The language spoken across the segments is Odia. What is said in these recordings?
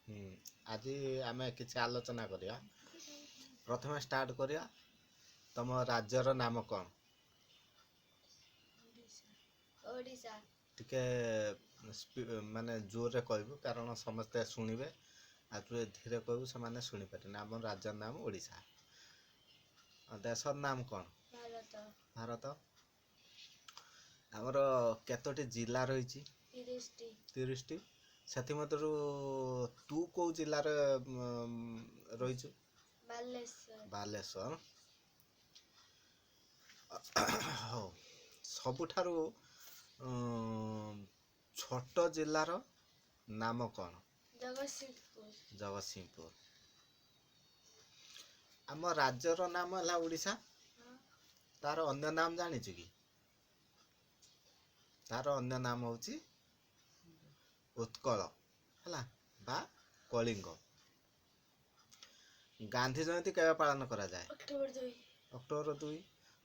ହୁଁ ଆଜି ଆମେ କିଛି ଆଲୋଚନା କରିବା। ପ୍ରଥମେ ଷ୍ଟାର୍ଟ କରିବା। ତମ ରାଜ୍ୟର ନାମ କ'ଣ? ଓଡ଼ିଶା। ଟିକେ ମାନେ ଜୋରରେ କହିବୁ କାରଣ ସମସ୍ତେ ଶୁଣିବେ। ଆଉ ତୁ ଧୀରେ କହିବୁ ସେମାନେ ଶୁଣିପାରିବେନି। ଆମ ରାଜ୍ୟର ନାମ ଓଡ଼ିଶା। ଦେଶର ନାମ କ'ଣ? ଭାରତ। ଭାରତ। ଆମର କେତୋଟି ଜିଲ୍ଲା ରହିଛି? 30ଟି। 30ଟି। ସେଥିମଧ୍ୟରୁ ତୁ କେଉଁ ଜିଲ୍ଲାରେ ରହିଛୁ? ବାଲେଶ୍ୱର। ବାଲେଶ୍ୱର। ହଉ। ସବୁଠାରୁ ଛୋଟ ଜିଲ୍ଲାର ନାମ କ'ଣ? ଜଗତସିଂହପୁର। ଜଗତସିଂହପୁର। ଆମ ରାଜ୍ୟର ନାମ ହେଲା ଓଡ଼ିଶା। ତାର ଅନ୍ୟ ନାମ ଜାଣିଛୁ କି? ତାର ଅନ୍ୟ ନାମ ହେଉଛି ଉତ୍କଳ ହେଲା ବା କଳିଙ୍ଗ। ଗାନ୍ଧୀ ଜୟନ୍ତୀ କେବେ ପାଳନ କରାଯାଏ? ଅକ୍ଟୋବର 2। ଅକ୍ଟୋବର 2।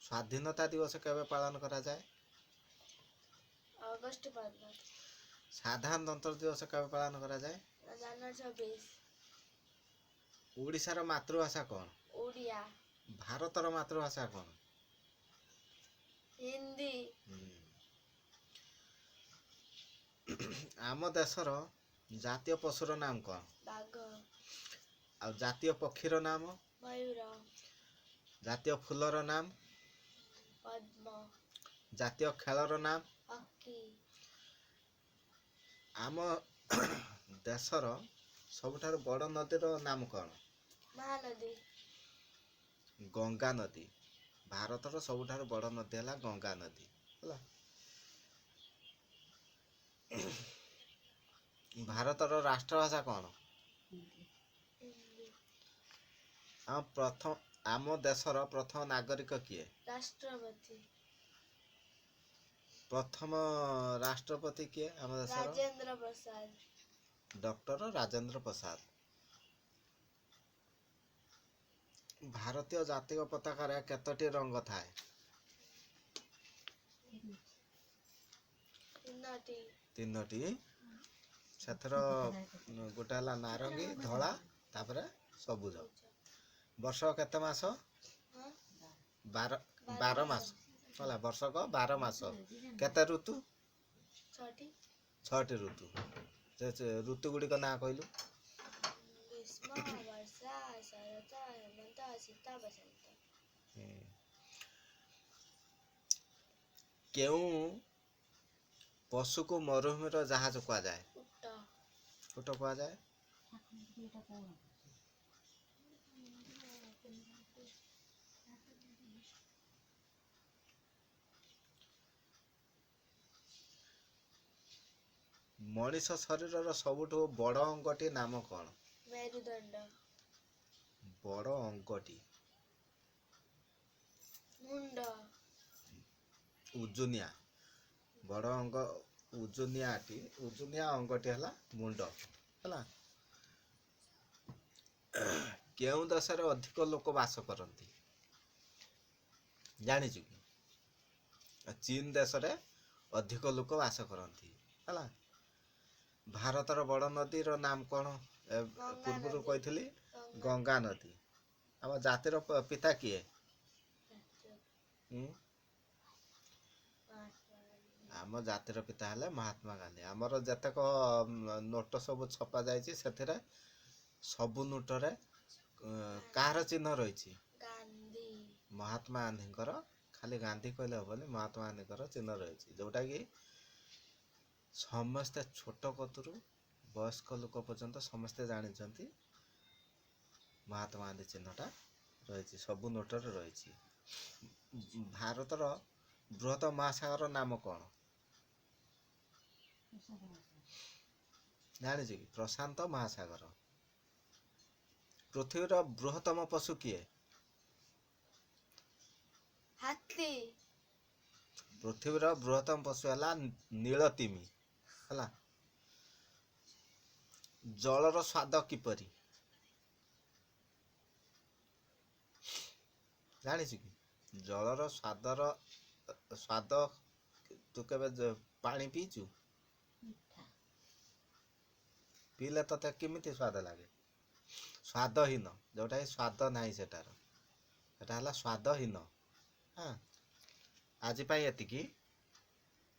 ସ୍ୱାଧୀନତା ଦିବସ କେବେ ପାଳନ କରାଯାଏ? ଅଗଷ୍ଟ 15। ସାଧାରଣତନ୍ତ୍ର ଦିବସ କେବେ ପାଳନ କରାଯାଏ? ଜାନୁଆରୀ 26। ଓଡ଼ିଶାର ମାତୃଭାଷା କ'ଣ? ଓଡ଼ିଆ। ଭାରତର ମାତୃଭାଷା କ'ଣ? ହିନ୍ଦୀ। ଆମ ଦେଶର ଜାତୀୟ ପଶୁର ନାମ କ'ଣ? ବାଘ। ଆଉ ଜାତୀୟ ପକ୍ଷୀର ନାମ? ମୟୂର। ଜାତୀୟ ଫୁଲର ନାମ? ପଦ୍ମ। ଜାତୀୟ ଖେଳର ନାମ? ହକି। ଆମ ଦେଶର ସବୁଠାରୁ ବଡ଼ ନଦୀର ନାମ କ'ଣ? ମହାନଦୀ। ଗଙ୍ଗା ନଦୀ। ଭାରତର ସବୁଠାରୁ ବଡ଼ ନଦୀ ହେଲା ଗଙ୍ଗା ନଦୀ ହେଲା। ଭାରତର ରାଷ୍ଟ୍ରଭାଷା କ'ଣ? ହିନ୍ଦୀ। ଆମ ଦେଶର ପ୍ରଥମ ନାଗରିକ କିଏ? ରାଷ୍ଟ୍ରପତି। ପ୍ରଥମ ରାଷ୍ଟ୍ରପତି କିଏ ଆମ ଦେଶର? ରାଜେନ୍ଦ୍ର ପ୍ରସାଦ। ଡକ୍ଟର ରାଜେନ୍ଦ୍ର ପ୍ରସାଦ। ଭାରତୀୟ ଜାତୀୟ ପତାକାରେ କେତୋଟି ରଙ୍ଗ ଥାଏ? 3ଟି। 3ଟି। ସେଥିର ଗୋଟେ ହେଲା ନାରଙ୍ଗୀ, ଧଳା, ତାପରେ ସବୁଜ। ବର୍ଷ କେତେ ମାସ? 12 ମାସ ହେଲା। ବର୍ଷକ 12 ମାସ। କେତେ ଋତୁ? 6ଟି। 6ଟି ଋତୁ। ସେ ଋତୁ ଗୁଡ଼ିକ ନାଁ କହିଲୁ? ଗ୍ରୀଷ୍ମ, ବର୍ଷା, ଶରତ, ହେମନ୍ତ, ଶୀତ, ବସନ୍ତ। କେଉଁ ପଶୁକୁ ମରୁଭୂମିର ଜାହାଜ କୁହାଯାଏ? ଉଟ। ଉଟ କୁହାଯାଏ। ମଣିଷ ଶରୀରର ସବୁଠୁ ବଡ଼ ଅଙ୍ଗଟି ନାମ କ'ଣ? ମେରୁଦଣ୍ଡ। ବଡ଼ ଅଙ୍ଗଟି? ମୁଣ୍ଡ। ଓଜନିଆ। ବଡ଼ ଅଙ୍ଗ ଓଜନିଆ ଅଙ୍ଗଟି ହେଲା ମୁଣ୍ଡ ହେଲା। କେଉଁ ଦେଶରେ ଅଧିକ ଲୋକ ବାସ କରନ୍ତି ଜାଣିଛୁ କି? ଚୀନ ଦେଶରେ ଅଧିକ ଲୋକ ବାସ କରନ୍ତି ହେଲା। ଭାରତର ବଡ଼ ନଦୀର ନାମ କ'ଣ? ପୂର୍ବରୁ କହିଥିଲି ଗଙ୍ଗା ନଦୀ। ଆମ ଜାତିର ପିତା କିଏ? ଆମ ଜାତିର ପିତା ହେଲେ ମହାତ୍ମା ଗାନ୍ଧୀ। ଆମର ଯେତେକ ନୋଟ ସବୁ ଛପା ଯାଇଛି ସେଥିରେ ସବୁ ନୋଟରେ କାହାର ଚିହ୍ନ ରହିଛି? ଗାନ୍ଧୀ। ମହାତ୍ମା ଗାନ୍ଧୀଙ୍କର। ଖାଲି ଗାନ୍ଧୀ କହିଲେ ହବନି, ମହାତ୍ମା ଗାନ୍ଧୀଙ୍କର ଚିହ୍ନ ରହିଛି, ଯୋଉଟାକି ସମସ୍ତେ ଛୋଟ କତୁରୁ ବୟସ୍କ ଲୋକ ପର୍ଯ୍ୟନ୍ତ ସମସ୍ତେ ଜାଣିଛନ୍ତି ମହାତ୍ମା ଗାନ୍ଧୀ ଚିହ୍ନଟା ରହିଛି, ସବୁ ନୋଟରେ ରହିଛି। ଭାରତର ବୃହତ ମହାସାଗର ନାମ କ'ଣ ଜାଣିଛୁ କି? ପ୍ରଶାନ୍ତ ମହାସାଗର। ପୃଥିବୀର ବୃହତ୍ତମ ପଶୁ କିଏ? ହାତୀ। ପୃଥିବୀର ବୃହତ୍ତମ ପଶୁ ହେଲା ନୀଳତିମି ହେଲା। ଜଳର ସ୍ୱାଦ କିପରି ଜାଣିଛୁ କି? ଜଳର ସ୍ୱାଦ ତୁ କେବେ ପାଣି ପିଇଛୁ? ପିଇଲେ ତତେ କେମିତି ସ୍ୱାଦ ଲାଗେ? ସ୍ୱାଦହୀନ, ଯେଉଁଟାକି ସ୍ୱାଦ ନାହିଁ ସେଟାର, ସେଟା ହେଲା ସ୍ୱାଦହୀନ। ହଁ, ଆଜି ପାଇଁ ଏତିକି।